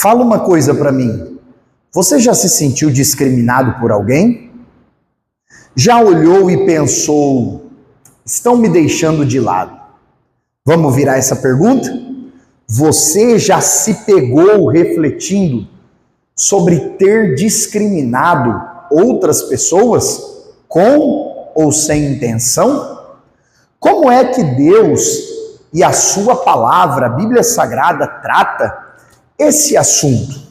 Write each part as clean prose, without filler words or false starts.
Fala uma coisa para mim. Você já se sentiu discriminado por alguém? Já olhou e pensou, estão me deixando de lado? Vamos virar essa pergunta? Você já se pegou refletindo sobre ter discriminado outras pessoas com ou sem intenção? Como é que Deus e a sua palavra, a Bíblia Sagrada, trata esse assunto?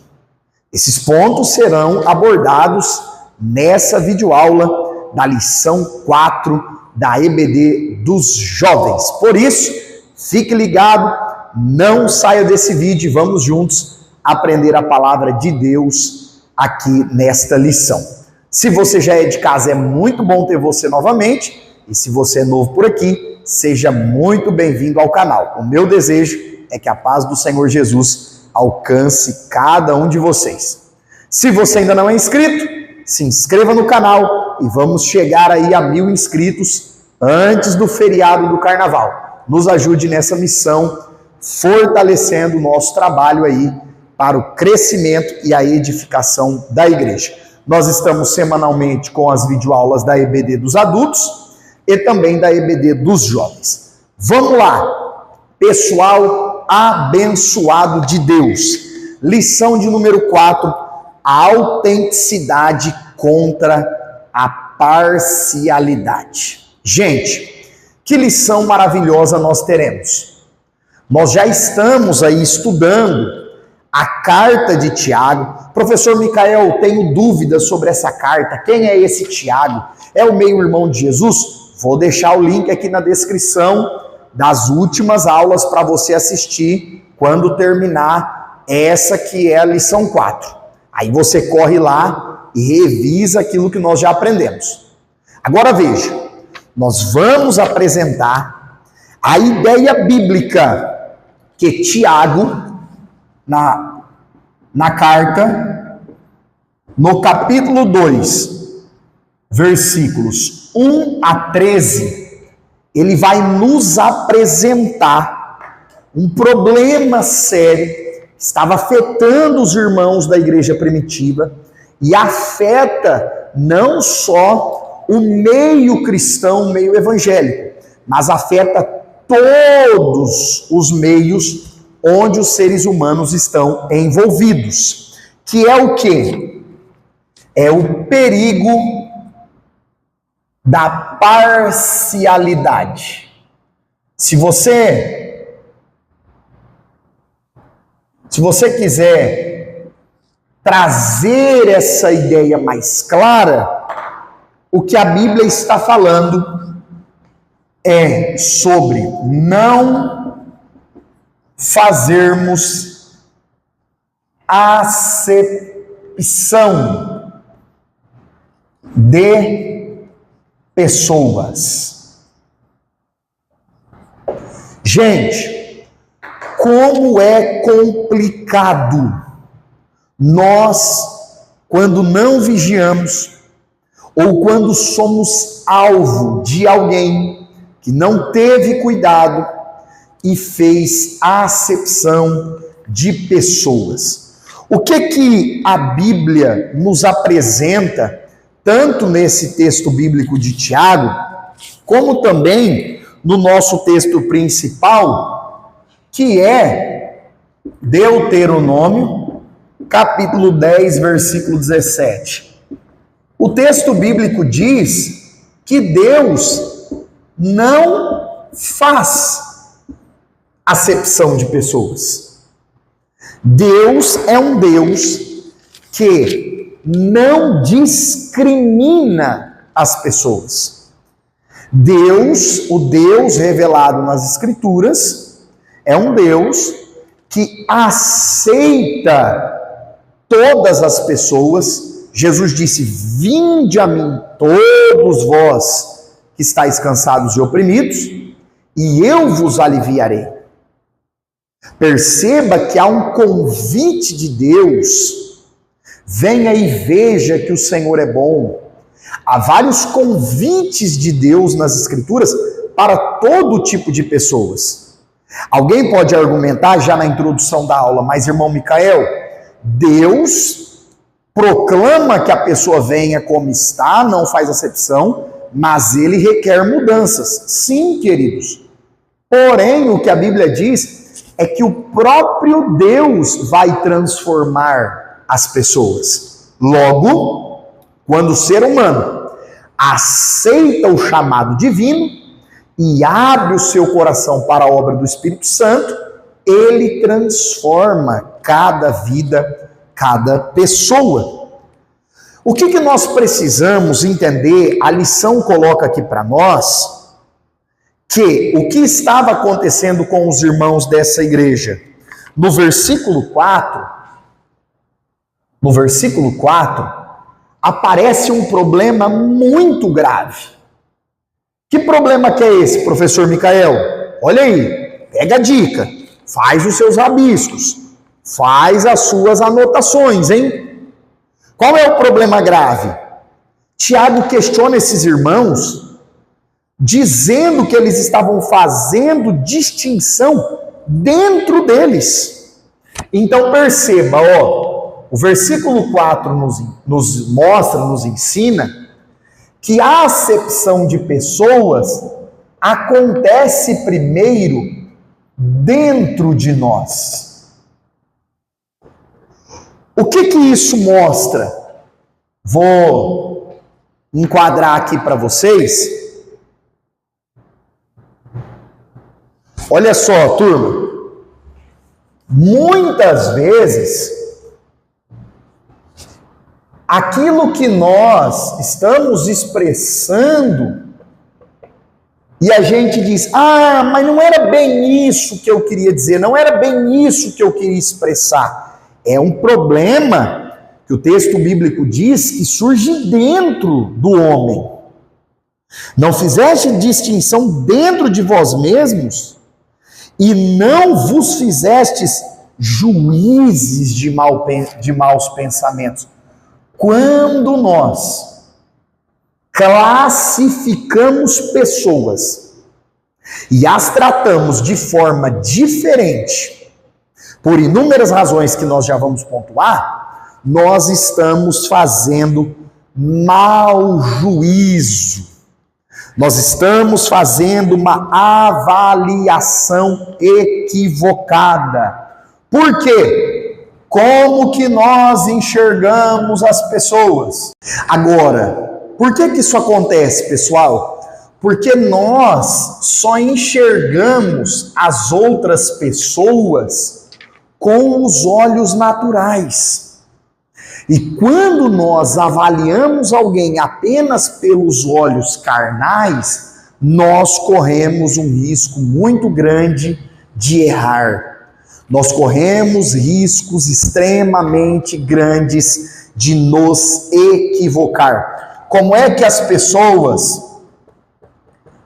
Esses pontos serão abordados nessa videoaula da lição 4 da EBD dos jovens. Por isso, fique ligado, não saia desse vídeo e vamos juntos aprender a palavra de Deus aqui nesta lição. Se você já é de casa, é muito bom ter você novamente. E se você é novo por aqui, seja muito bem-vindo ao canal. O meu desejo é que a paz do Senhor Jesus alcance cada um de vocês. Se você ainda não é inscrito, se inscreva no canal e vamos chegar aí a 1000 inscritos antes do feriado do Carnaval. Nos ajude nessa missão, fortalecendo o nosso trabalho aí para o crescimento e a edificação da igreja. Nós estamos semanalmente com as videoaulas da EBD dos adultos e também da EBD dos jovens. Vamos lá, pessoal abençoado de Deus. Lição de número 4, a autenticidade contra a parcialidade. Gente, que lição maravilhosa nós teremos. Nós já estamos aí estudando a carta de Tiago. Professor Micael, tenho dúvidas sobre essa carta. Quem é esse Tiago? É o meio-irmão de Jesus? Vou deixar o link aqui na descrição das últimas aulas para você assistir quando terminar essa que é a lição 4. Aí você corre lá e revisa aquilo que nós já aprendemos. Agora veja, nós vamos apresentar a ideia bíblica que Tiago, na carta, no capítulo 2, versículos 1 a 13, ele vai nos apresentar um problema sério que estava afetando os irmãos da igreja primitiva e afeta não só o meio cristão, o meio evangélico, mas afeta todos os meios onde os seres humanos estão envolvidos. Que é o quê? É o perigo da parcialidade. Se você quiser trazer essa ideia mais clara, o que a Bíblia está falando é sobre não fazermos acepção de pessoas. Gente, como é complicado nós, quando não vigiamos, ou quando somos alvo de alguém que não teve cuidado e fez acepção de pessoas. O que a Bíblia nos apresenta, tanto nesse texto bíblico de Tiago, como também no nosso texto principal, que é Deuteronômio, capítulo 10, versículo 17. O texto bíblico diz que Deus não faz acepção de pessoas. Deus é um Deus que não discrimina as pessoas. Deus, o Deus revelado nas Escrituras, é um Deus que aceita todas as pessoas. Jesus disse: vinde a mim todos vós que estáis cansados e oprimidos, e eu vos aliviarei. Perceba que há um convite de Deus. Venha e veja que o Senhor é bom. Há vários convites de Deus nas Escrituras para todo tipo de pessoas. Alguém pode argumentar já na introdução da aula, mas irmão Micael, Deus proclama que a pessoa venha como está, não faz acepção, mas ele requer mudanças. Sim, queridos. Porém, o que a Bíblia diz é que o próprio Deus vai transformar as pessoas. Logo, quando o ser humano aceita o chamado divino e abre o seu coração para a obra do Espírito Santo, ele transforma cada vida, cada pessoa. O que nós precisamos entender? A lição coloca aqui para nós que o que estava acontecendo com os irmãos dessa igreja, no versículo 4, aparece um problema muito grave. Que problema que é esse, professor Micael? Olha aí, pega a dica, faz os seus rabiscos, faz as suas anotações, hein? Qual é o problema grave? Tiago questiona esses irmãos, dizendo que eles estavam fazendo distinção dentro deles. Então perceba, o versículo 4 nos mostra, nos ensina, que a acepção de pessoas acontece primeiro dentro de nós. O que isso mostra? Vou enquadrar aqui para vocês. Olha só, turma, muitas vezes, aquilo que nós estamos expressando, e a gente diz, mas não era bem isso que eu queria dizer, não era bem isso que eu queria expressar. É um problema que o texto bíblico diz que surge dentro do homem. Não fizeste distinção dentro de vós mesmos, e não vos fizestes juízes de maus pensamentos. Quando nós classificamos pessoas e as tratamos de forma diferente, por inúmeras razões que nós já vamos pontuar, nós estamos fazendo mau juízo. Nós estamos fazendo uma avaliação equivocada. Por quê? Como que nós enxergamos as pessoas? Agora, por que isso acontece, pessoal? Porque nós só enxergamos as outras pessoas com os olhos naturais. E quando nós avaliamos alguém apenas pelos olhos carnais, nós corremos um risco muito grande de errar. Nós corremos riscos extremamente grandes de nos equivocar. Como é que as pessoas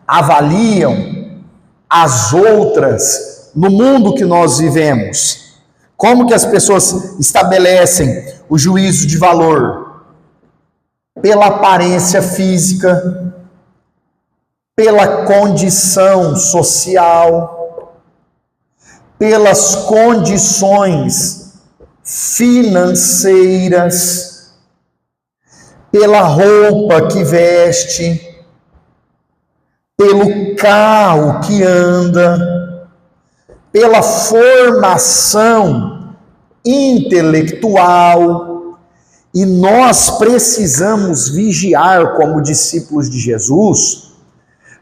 avaliam as outras no mundo que nós vivemos? Como que as pessoas estabelecem o juízo de valor? Pela aparência física, pela condição social, pelas condições financeiras, pela roupa que veste, pelo carro que anda, pela formação intelectual. E nós precisamos vigiar como discípulos de Jesus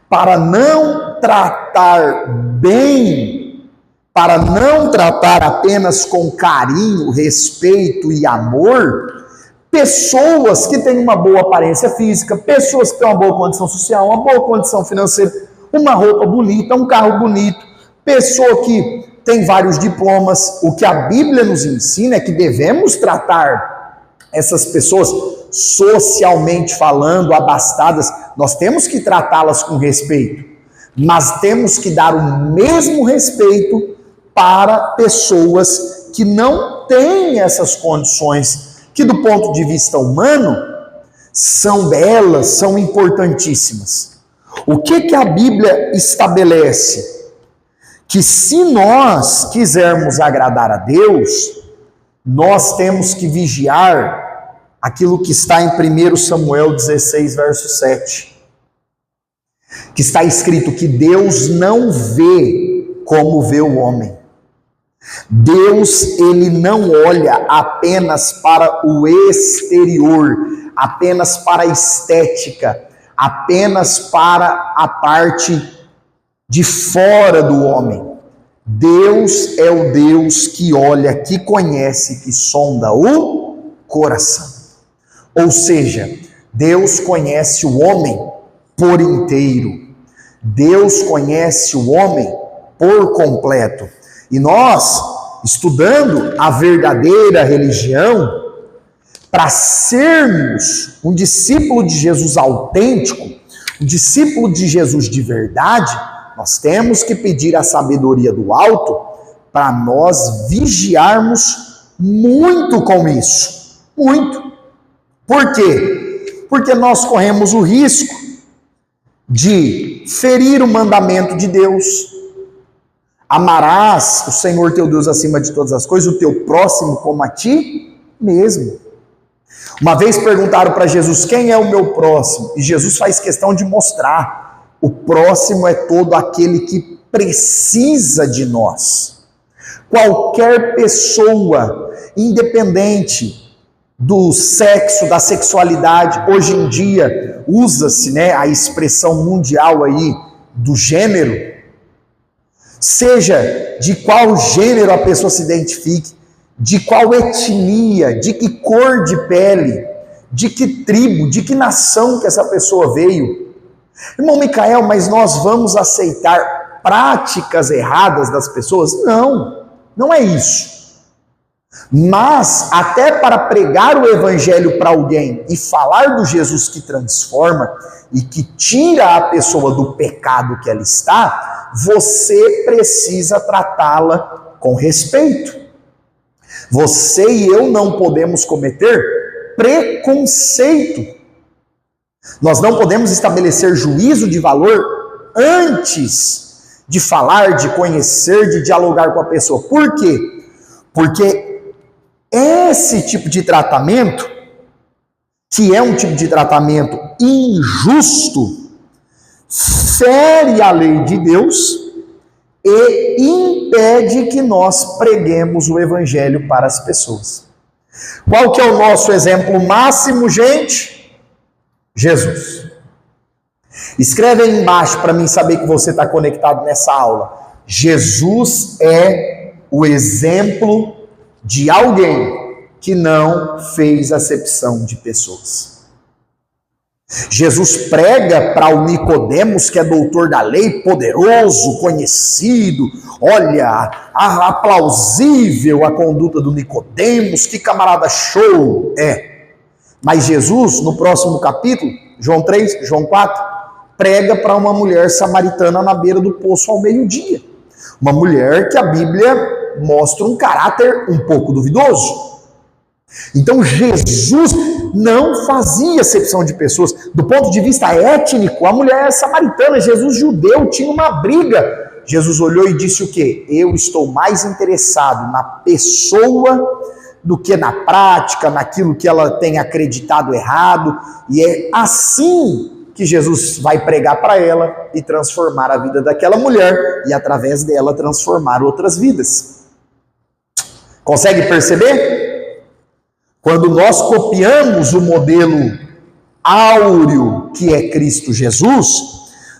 para não tratar bem, para não tratar apenas com carinho, respeito e amor pessoas que têm uma boa aparência física, pessoas que têm uma boa condição social, uma boa condição financeira, uma roupa bonita, um carro bonito, pessoa que tem vários diplomas. O que a Bíblia nos ensina é que devemos tratar essas pessoas socialmente falando, abastadas, nós temos que tratá-las com respeito, mas temos que dar o mesmo respeito para pessoas que não têm essas condições, que do ponto de vista humano são belas, são importantíssimas. O que a Bíblia estabelece? Que se nós quisermos agradar a Deus, nós temos que vigiar aquilo que está em 1 Samuel 16, verso 7, que está escrito que Deus não vê como vê o homem. Deus, ele não olha apenas para o exterior, apenas para a estética, apenas para a parte de fora do homem. Deus é o Deus que olha, que conhece, que sonda o coração. Ou seja, Deus conhece o homem por inteiro. Deus conhece o homem por completo. E nós, estudando a verdadeira religião, para sermos um discípulo de Jesus autêntico, um discípulo de Jesus de verdade, nós temos que pedir a sabedoria do alto para nós vigiarmos muito com isso. Muito. Por quê? Porque nós corremos o risco de ferir o mandamento de Deus. Amarás o Senhor teu Deus acima de todas as coisas, o teu próximo como a ti mesmo. Uma vez perguntaram para Jesus, quem é o meu próximo? E Jesus faz questão de mostrar, o próximo é todo aquele que precisa de nós. Qualquer pessoa, independente do sexo, da sexualidade, hoje em dia usa-se, a expressão mundial aí do gênero, seja de qual gênero a pessoa se identifique, de qual etnia, de que cor de pele, de que tribo, de que nação que essa pessoa veio. Irmão Micael, mas nós vamos aceitar práticas erradas das pessoas? Não, não é isso. Mas até para pregar o evangelho para alguém e falar do Jesus que transforma e que tira a pessoa do pecado que ela está, você precisa tratá-la com respeito. Você e eu não podemos cometer preconceito. Nós não podemos estabelecer juízo de valor antes de falar, de conhecer, de dialogar com a pessoa. Por quê? Porque esse tipo de tratamento, que é um tipo de tratamento injusto, fere a lei de Deus e impede que nós preguemos o evangelho para as pessoas. Qual que é o nosso exemplo máximo, gente? Jesus. Escreve aí embaixo para mim saber que você está conectado nessa aula. Jesus é o exemplo de alguém que não fez acepção de pessoas. Jesus prega para o Nicodemos, que é doutor da lei, poderoso, conhecido, olha, aplausível a conduta do Nicodemos, que camarada show é. Mas Jesus, no próximo capítulo, João 3, João 4, prega para uma mulher samaritana na beira do poço ao meio-dia. Uma mulher que a Bíblia mostra um caráter um pouco duvidoso. Então Jesus não fazia acepção de pessoas. Do ponto de vista étnico, a mulher samaritana, Jesus judeu, tinha uma briga. Jesus olhou e disse o quê? Eu estou mais interessado na pessoa do que na prática, naquilo que ela tem acreditado errado. E é assim que Jesus vai pregar para ela e transformar a vida daquela mulher e através dela transformar outras vidas. Consegue perceber? Quando nós copiamos o modelo áureo que é Cristo Jesus,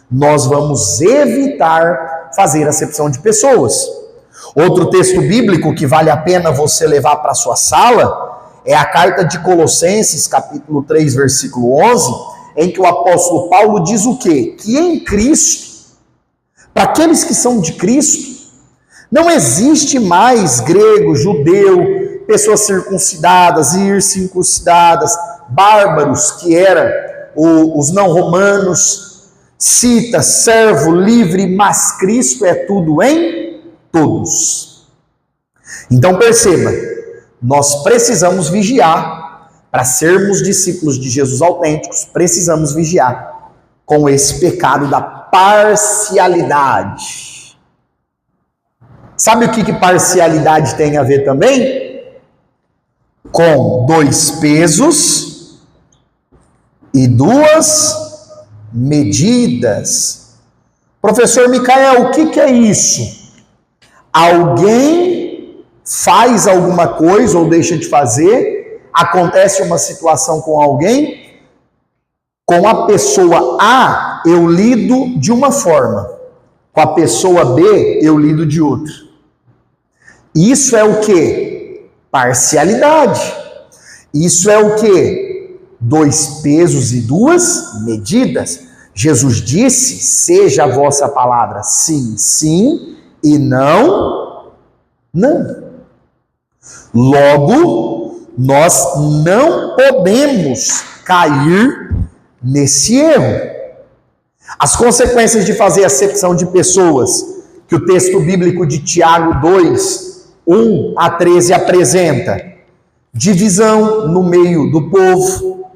nós vamos evitar fazer acepção de pessoas. Outro texto bíblico que vale a pena você levar para a sua sala é a carta de Colossenses, capítulo 3, versículo 11, em que o apóstolo Paulo diz o quê? Que em Cristo, para aqueles que são de Cristo, não existe mais grego, judeu, pessoas circuncidadas e incircuncidadas, bárbaros, que eram os não romanos, cita, servo, livre, mas Cristo é tudo em todos. Então perceba, nós precisamos vigiar, para sermos discípulos de Jesus autênticos, precisamos vigiar com esse pecado da parcialidade. Sabe o que parcialidade tem a ver também? com 2 pesos e 2 medidas. Professor Micael, o que é isso? Alguém faz alguma coisa ou deixa de fazer, acontece uma situação com alguém, com a pessoa A eu lido de uma forma, com a pessoa B eu lido de outra. Isso é o quê? Parcialidade. Isso é o quê? 2 pesos e 2 medidas. Jesus disse, seja a vossa palavra sim, sim, e não, não. Logo, nós não podemos cair nesse erro. As consequências de fazer acepção de pessoas, que o texto bíblico de Tiago 2, 1 a 13 apresenta: divisão no meio do povo,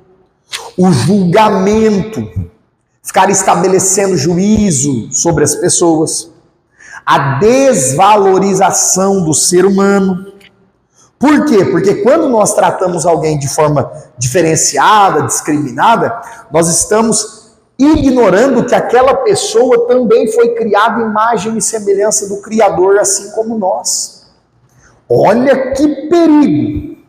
o julgamento, ficar estabelecendo juízo sobre as pessoas, a desvalorização do ser humano. Por quê? Porque quando nós tratamos alguém de forma diferenciada, discriminada, nós estamos ignorando que aquela pessoa também foi criada à imagem e semelhança do Criador, assim como nós. Olha que perigo!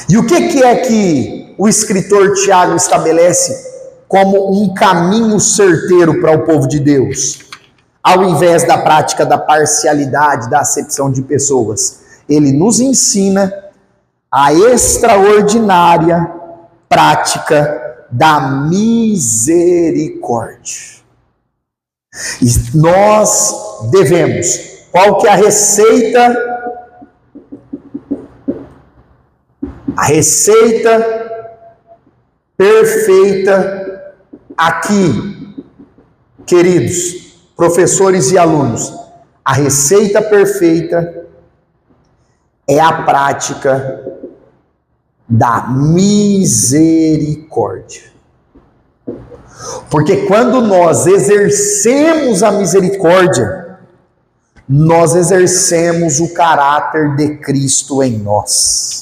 E o que é que o escritor Tiago estabelece como um caminho certeiro para o povo de Deus? Ao invés da prática da parcialidade, da acepção de pessoas, ele nos ensina a extraordinária prática da misericórdia. E nós devemos, qual que é a receita? A receita perfeita aqui, queridos professores e alunos, a receita perfeita é a prática da misericórdia. Porque quando nós exercemos a misericórdia, nós exercemos o caráter de Cristo em nós.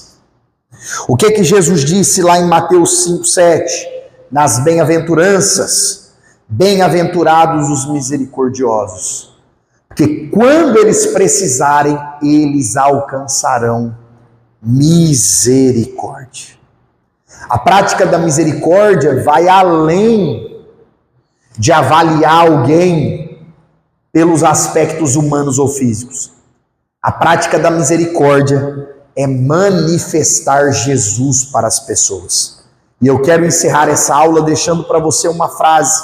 O que Jesus disse lá em Mateus 5:7? Nas bem-aventuranças, bem-aventurados os misericordiosos, porque quando eles precisarem, eles alcançarão misericórdia. A prática da misericórdia vai além de avaliar alguém pelos aspectos humanos ou físicos. A prática da misericórdia é manifestar Jesus para as pessoas. E eu quero encerrar essa aula deixando para você uma frase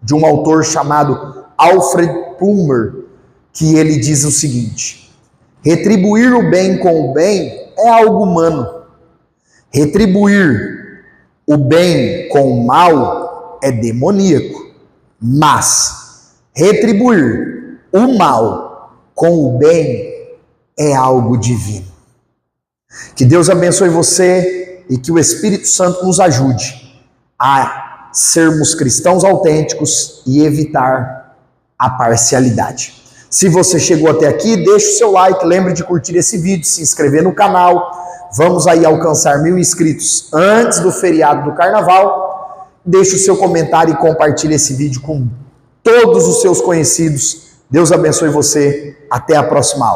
de um autor chamado Alfred Plummer, que ele diz o seguinte: retribuir o bem com o bem é algo humano. Retribuir o bem com o mal é demoníaco. Mas retribuir o mal com o bem é algo divino. Que Deus abençoe você e que o Espírito Santo nos ajude a sermos cristãos autênticos e evitar a parcialidade. Se você chegou até aqui, deixe o seu like, lembre de curtir esse vídeo, se inscrever no canal. Vamos aí alcançar 1000 inscritos antes do feriado do Carnaval. Deixe o seu comentário e compartilhe esse vídeo com todos os seus conhecidos. Deus abençoe você. Até a próxima aula.